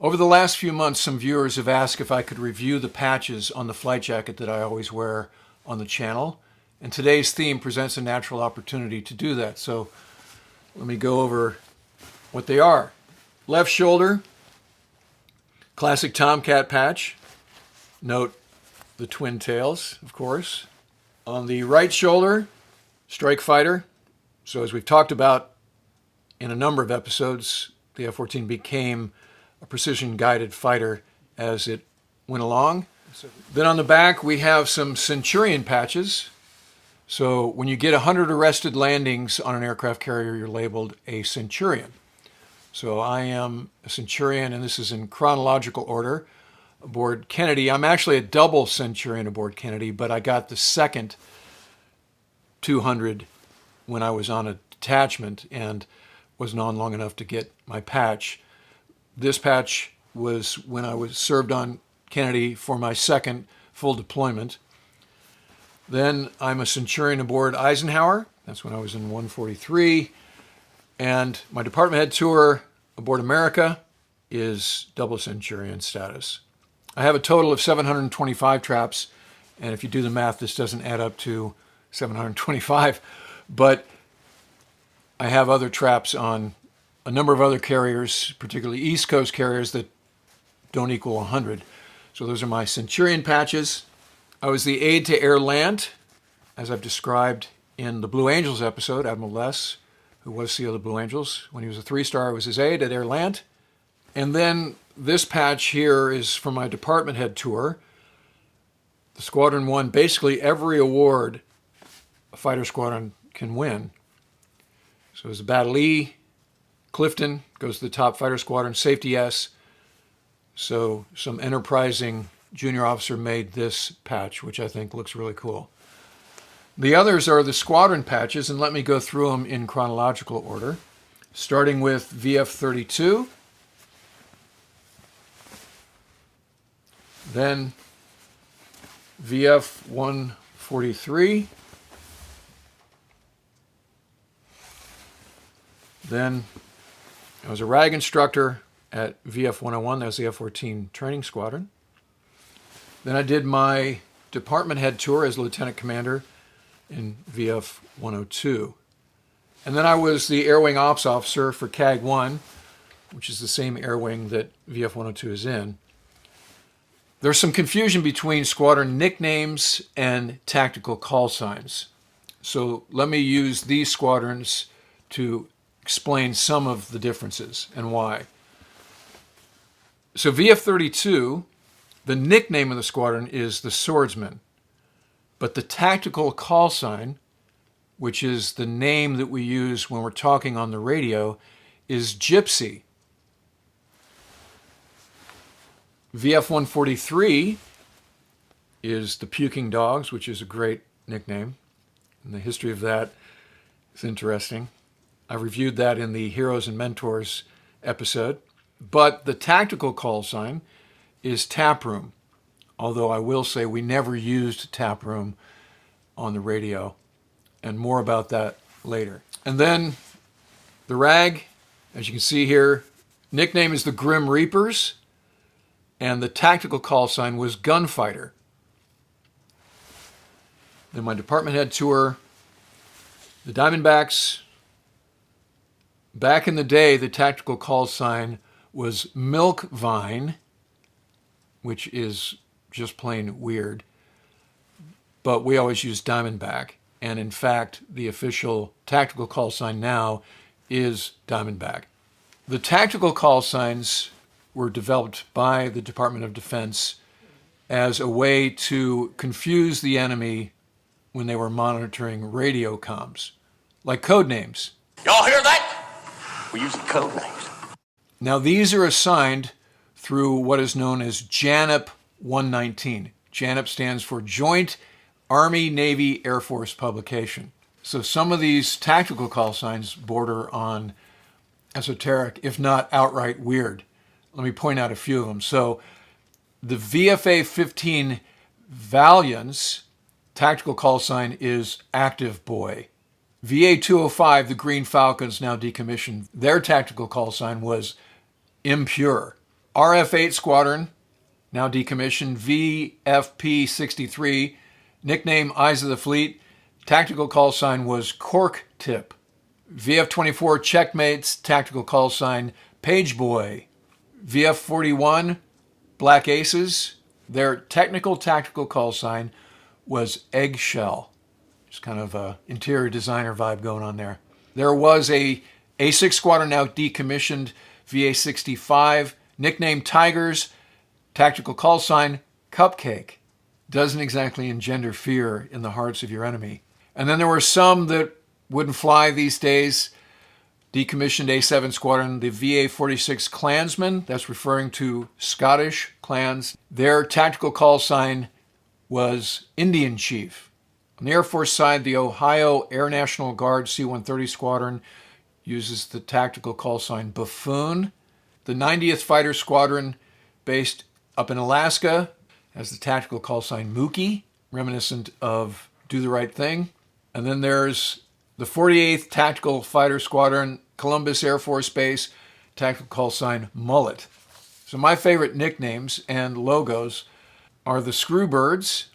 Over the last few months, some viewers have asked if I could review the patches on the flight jacket that I always wear on the channel, and today's theme presents a natural opportunity to do that. So let me go over what they are. Left shoulder, classic Tomcat patch. Note the twin tails, of course. On the right shoulder, Strike Fighter. So as we've talked about in a number of episodes, the F-14 became a precision-guided fighter as it went along. Then on the back, we have some Centurion patches. So when you get 100 arrested landings on an aircraft carrier, you're labeled a Centurion. So I am a Centurion, and this is in chronological order aboard Kennedy. I'm actually a double Centurion aboard Kennedy, but I got the second 200 when I was on a detachment and wasn't on long enough to get my patch. This patch was when I was served on Kennedy for my second full deployment. Then I'm a Centurion aboard Eisenhower. That's when I was in 143. And my department head tour aboard America is double Centurion status. I have a total of 725 traps. And if you do the math, this doesn't add up to 725. But I have other traps on a number of other carriers, particularly East Coast carriers that don't equal 100. So those are my Centurion patches. I was the aide to Air Land, as I've described in the Blue Angels episode. Admiral Les, who was CEO of the Blue Angels, when he was a 3-star, I was his aide at Air Land. And then this patch here is from my department head tour. The Squadron won basically every award a fighter squadron can win. So it was the Battle E, Clifton goes to the top fighter squadron, Safety S. So some enterprising junior officer made this patch, which I think looks really cool. The others are the squadron patches, and let me go through them in chronological order, starting with VF-32, then VF-143, then I was a RAG instructor at VF-101, that was the F-14 training squadron. Then I did my department head tour as lieutenant commander in VF-102. And then I was the air wing ops officer for CAG-1, which is the same air wing that VF-102 is in. There's some confusion between squadron nicknames and tactical call signs. So let me use these squadrons to explain some of the differences and why. So VF-32, the nickname of the squadron is the Swordsman, but the tactical call sign, which is the name that we use when we're talking on the radio, is Gypsy. VF-143 is the Puking Dogs, which is a great nickname, and the history of that is interesting. I reviewed that in the Heroes and Mentors episode. But the tactical call sign is Taproom, although I will say we never used Taproom on the radio, and more about that later. And then the RAG, as you can see here, nickname is the Grim Reapers, and the tactical call sign was Gunfighter. Then my department head tour, the Diamondbacks. Back in the day, the tactical call sign was Milk Vine, which is just plain weird. But we always use Diamondback. And in fact, the official tactical call sign now is Diamondback. The tactical call signs were developed by the Department of Defense as a way to confuse the enemy when they were monitoring radio comms, like code names. Y'all hear that? We're using code names. Now, these are assigned through what is known as JANAP 119. JANAP stands for Joint Army, Navy, Air Force Publication. So some of these tactical call signs border on esoteric, if not outright weird. Let me point out a few of them. So the VFA-15 Valiant's tactical call sign is Active Boy. VA-205, the Green Falcons, now decommissioned, their tactical call sign was Impure. RF-8 Squadron, now decommissioned, VFP-63, nickname Eyes of the Fleet. Tactical call sign was Cork Tip. VF-24 Checkmates, tactical call sign Page Boy. VF-41 Black Aces, their technical tactical call sign was Eggshell. Just kind of a interior designer vibe going on there. There was a A6 Squadron, now decommissioned, VA-65, nicknamed Tigers, tactical call sign Cupcake. Doesn't exactly engender fear in the hearts of your enemy. And then there were some that wouldn't fly these days. Decommissioned A7 Squadron, the VA-46 Klansmen, that's referring to Scottish clans. Their tactical call sign was Indian Chief. On the Air Force side, the Ohio Air National Guard C-130 Squadron uses the tactical call sign Buffoon. The 90th Fighter Squadron, based up in Alaska, has the tactical call sign Mookie, reminiscent of Do the Right Thing. And then there's the 48th Tactical Fighter Squadron, Columbus Air Force Base, tactical call sign Mullet. So my favorite nicknames and logos are the Screwbirds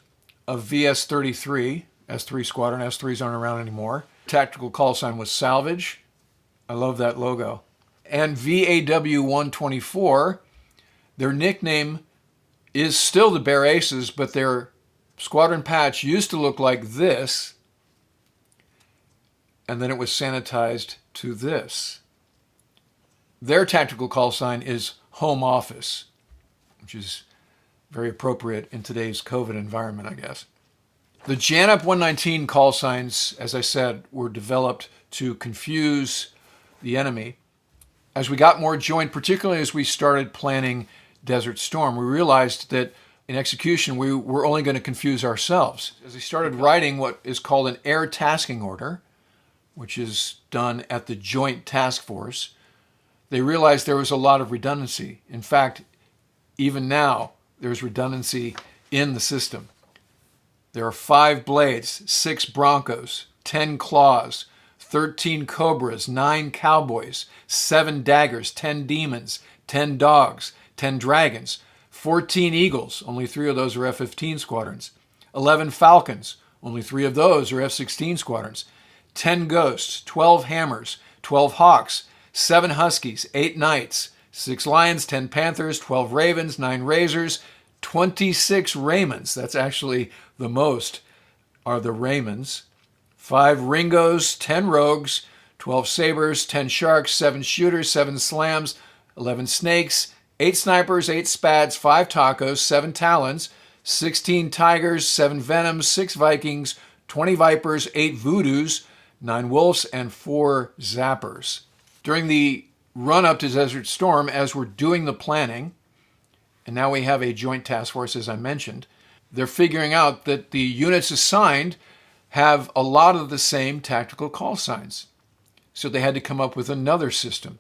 of VS-33, S3 Squadron. S3s aren't around anymore. Tactical call sign was Salvage. I love that logo. And VAW-124, their nickname is still the Bear Aces, but their squadron patch used to look like this, and then it was sanitized to this. Their tactical call sign is Home Office, which is very appropriate in today's COVID environment, I guess. The JANAP 119 call signs, as I said, were developed to confuse the enemy. As we got more joint, particularly as we started planning Desert Storm, we realized that in execution we were only going to confuse ourselves. As we started writing what is called an air tasking order, which is done at the Joint Task Force, they realized there was a lot of redundancy. In fact, even now, there's redundancy in the system. There are 5 blades, 6 Broncos, 10 Claws, 13 Cobras, 9 Cowboys, 7 Daggers, 10 Demons, 10 Dogs, 10 Dragons, 14 Eagles, only 3 of those are F-15 squadrons, 11 Falcons, only 3 of those are F-16 squadrons, 10 Ghosts, 12 Hammers, 12 Hawks, 7 Huskies, 8 Knights, 6 Lions, 10 Panthers, 12 Ravens, 9 Razors, 26 Raymonds. That's actually the most are the Raymonds. 5 Ringos, 10 Rogues, 12 Sabres, 10 Sharks, 7 Shooters, 7 Slams, 11 Snakes, 8 Snipers, 8 Spads, 5 Tacos, 7 Talons, 16 Tigers, 7 Venoms, 6 Vikings, 20 Vipers, 8 Voodoos, 9 Wolves, and 4 Zappers. During the run-up to Desert Storm, as we're doing the planning, and now we have a joint task force, as I mentioned, they're figuring out that the units assigned have a lot of the same tactical call signs. So they had to come up with another system.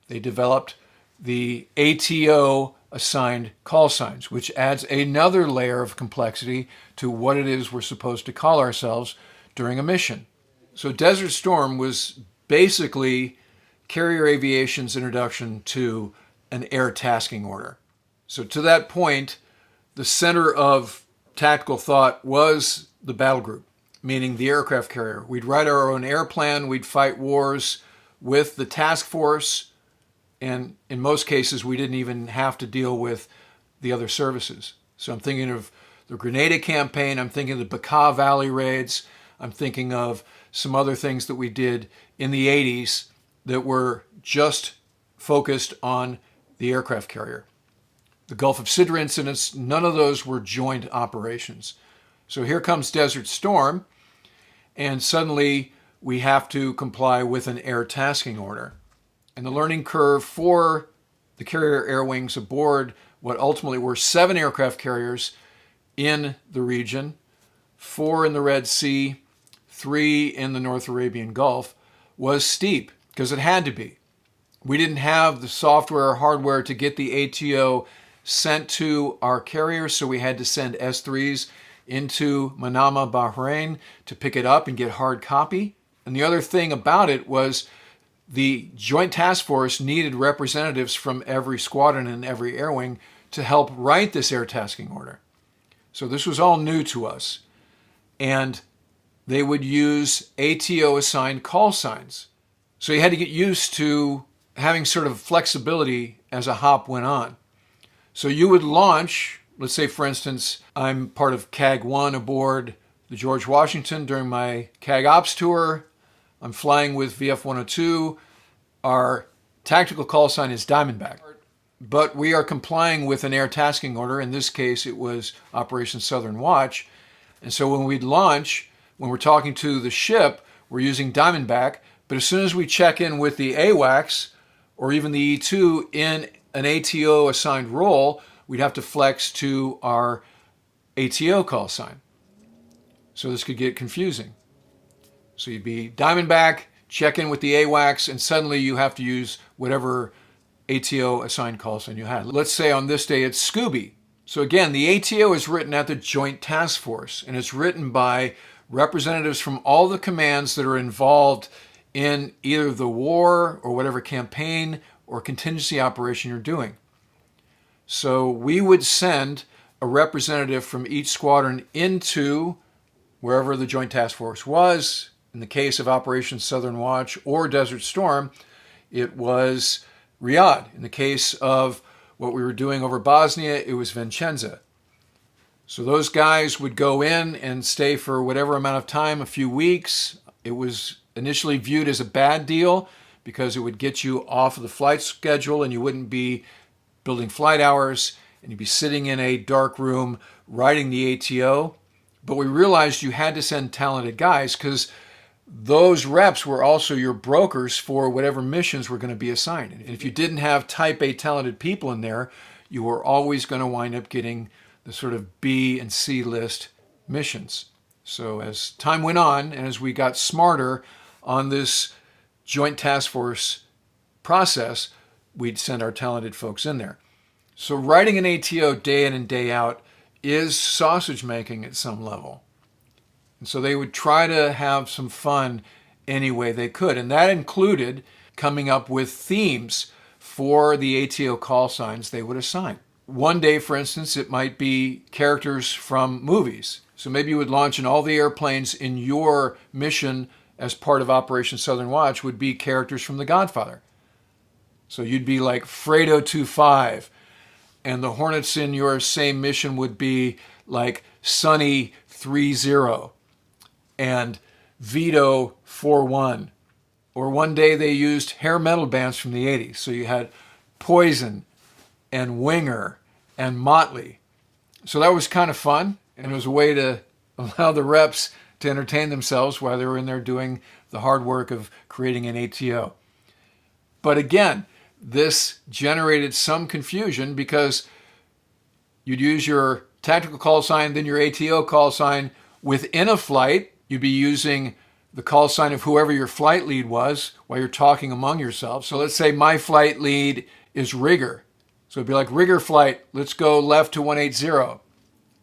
They developed the ATO assigned call signs, which adds another layer of complexity to what it is we're supposed to call ourselves during a mission. So Desert Storm was basically carrier aviation's introduction to an air tasking order. So to that point, the center of tactical thought was the battle group, meaning the aircraft carrier. We'd write our own air plan, we'd fight wars with the task force, and in most cases we didn't even have to deal with the other services. So I'm thinking of the Grenada campaign, I'm thinking of the Baca Valley raids, I'm thinking of some other things that we did in the 80s that were just focused on the aircraft carrier. The Gulf of Sidra incidents, none of those were joint operations. So here comes Desert Storm, and suddenly we have to comply with an air tasking order. And the learning curve for the carrier air wings aboard what ultimately were 7 aircraft carriers in the region, 4 in the Red Sea, 3 in the North Arabian Gulf, was steep, because it had to be. We didn't have the software or hardware to get the ATO sent to our carriers, so we had to send S3s into Manama, Bahrain to pick it up and get hard copy. And the other thing about it was the Joint Task Force needed representatives from every squadron and every air wing to help write this air tasking order. So this was all new to us. And they would use ATO assigned call signs. So you had to get used to having sort of flexibility as a hop went on. So you would launch, let's say for instance, I'm part of CAG 1 aboard the George Washington during my CAG Ops tour. I'm flying with VF 102. Our tactical call sign is Diamondback. But we are complying with an air tasking order. In this case, it was Operation Southern Watch. And so when we'd launch, when we're talking to the ship, we're using Diamondback. But as soon as we check in with the AWACS or even the E2 in an ATO assigned role, we'd have to flex to our ATO call sign. So this could get confusing. So you'd be Diamondback, check in with the AWACS, and suddenly you have to use whatever ATO assigned call sign you had. Let's say on this day it's Scooby. So again, the ATO is written at the Joint Task Force, and it's written by representatives from all the commands that are involved in either the war or whatever campaign or contingency operation you're doing. So we would send a representative from each squadron into wherever the Joint Task Force was. In the case of Operation Southern Watch or Desert Storm, it was Riyadh. In the case of what we were doing over Bosnia, it was Vincenza. So those guys would go in and stay for whatever amount of time, a few weeks. It was initially viewed as a bad deal because it would get you off of the flight schedule and you wouldn't be building flight hours and you'd be sitting in a dark room writing the ATO. But we realized you had to send talented guys because those reps were also your brokers for whatever missions were going to be assigned. And if you didn't have type A talented people in there, you were always going to wind up getting the sort of B and C list missions. So as time went on and as we got smarter on this Joint Task Force process, we'd send our talented folks in there. So writing an ATO day in and day out is sausage making at some level. And so they would try to have some fun any way they could. And that included coming up with themes for the ATO call signs they would assign. One day, for instance, it might be characters from movies. So maybe you would launch and all the airplanes in your mission as part of Operation Southern Watch would be characters from The Godfather. So you'd be like Fredo 25, and the Hornets in your same mission would be like Sunny 30 and Vito 41. Or one day they used hair metal bands from the 80s. So you had Poison and Winger and Motley. So that was kind of fun, and it was a way to allow the reps to entertain themselves while they were in there doing the hard work of creating an ATO. But again, this generated some confusion because you'd use your tactical call sign, then your ATO call sign within a flight. You'd be using the call sign of whoever your flight lead was while you're talking among yourselves. So let's say my flight lead is Rigger. So it'd be like, Rigger flight, let's go left to 180.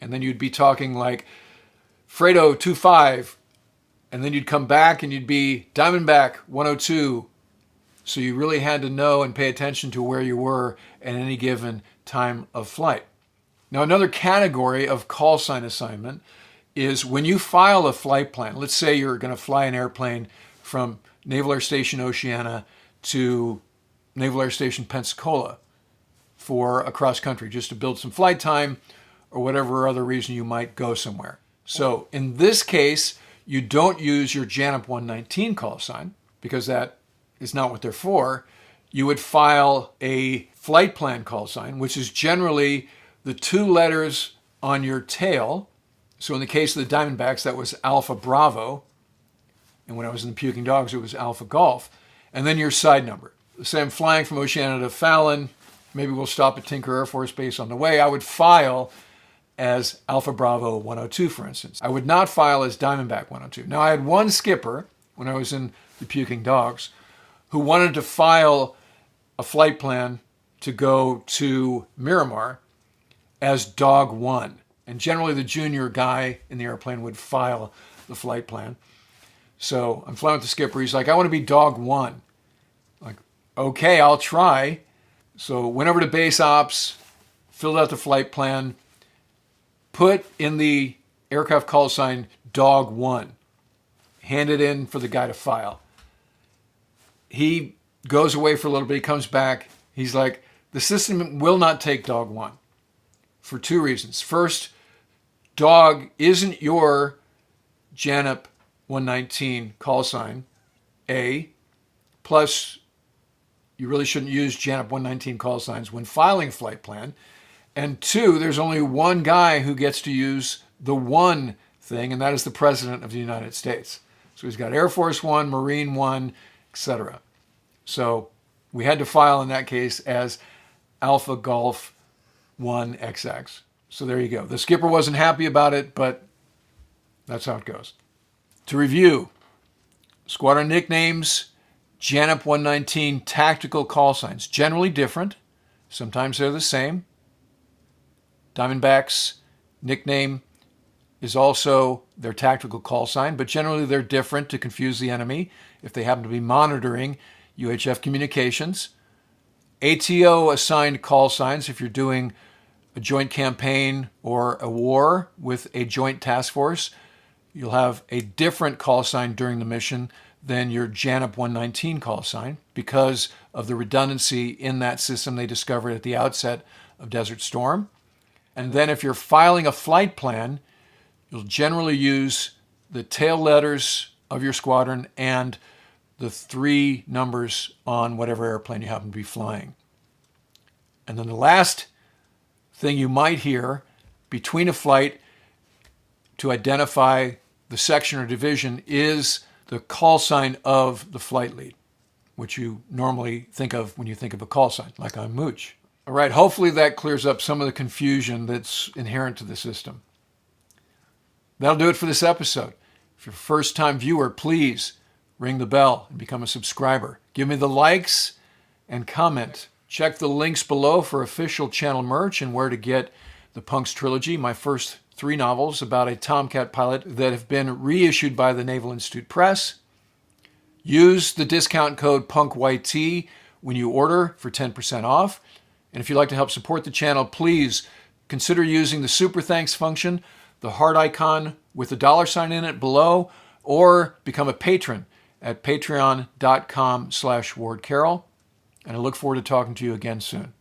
And then you'd be talking like Fredo 25. And then you'd come back and you'd be Diamondback 102. So you really had to know and pay attention to where you were at any given time of flight. Now, another category of call sign assignment is when you file a flight plan. Let's say you're going to fly an airplane from Naval Air Station Oceana to Naval Air Station Pensacola for a cross country, just to build some flight time or whatever other reason you might go somewhere. So in this case, you don't use your JANAP 119 call sign because that is not what they're for. You would file a flight plan call sign, which is generally the two letters on your tail. So in the case of the Diamondbacks, that was Alpha Bravo. And when I was in the Puking Dogs, it was Alpha Golf. And then your side number. Say I'm flying from Oceana to Fallon. Maybe we'll stop at Tinker Air Force Base on the way. I would file as Alpha Bravo 102, for instance. I would not file as Diamondback 102. Now, I had one skipper when I was in the Puking Dogs who wanted to file a flight plan to go to Miramar as Dog 1. And generally the junior guy in the airplane would file the flight plan. So I'm flying with the skipper. He's like, I want to be Dog 1. Okay, I'll try. So went over to base ops, filled out the flight plan, put in the aircraft call sign dog 1, handed in for the guy to file. He goes away for a little bit, he comes back, he's like, the system will not take dog 1 for 2 reasons. First, dog isn't your JANAP 119 call sign, A, plus you really shouldn't use JANAP 119 call signs when filing a flight plan. And 2, there's only one guy who gets to use the 1 thing, and that is the President of the United States. So he's got Air Force 1, Marine 1, etc. So we had to file in that case as Alpha Golf 1XX. So there you go. The skipper wasn't happy about it, but that's how it goes. To review, squadron nicknames, JANAP 119 tactical call signs, generally different. Sometimes they're the same. Diamondback's nickname is also their tactical call sign, but generally they're different to confuse the enemy if they happen to be monitoring UHF communications. ATO assigned call signs if you're doing a joint campaign or a war with a joint task force. You'll have a different call sign during the mission than your JANAP 119 call sign because of the redundancy in that system they discovered at the outset of Desert Storm. And then if you're filing a flight plan, you'll generally use the tail letters of your squadron and the 3 numbers on whatever airplane you happen to be flying. And then the last thing you might hear between a flight to identify the section or division is the call sign of the flight lead, which you normally think of when you think of a call sign, like on Mooch. All right, hopefully that clears up some of the confusion that's inherent to the system. That'll do it for this episode. If you're a first-time viewer, please ring the bell and become a subscriber. Give me the likes and comment. Check the links below for official channel merch and where to get the Punks Trilogy, my first 3 novels about a Tomcat pilot that have been reissued by the Naval Institute Press. Use the discount code PUNKYT when you order for 10% off. And if you'd like to help support the channel, please consider using the Super Thanks function, the heart icon with the $ in it below, or become a patron at patreon.com/WardCarroll. And I look forward to talking to you again soon.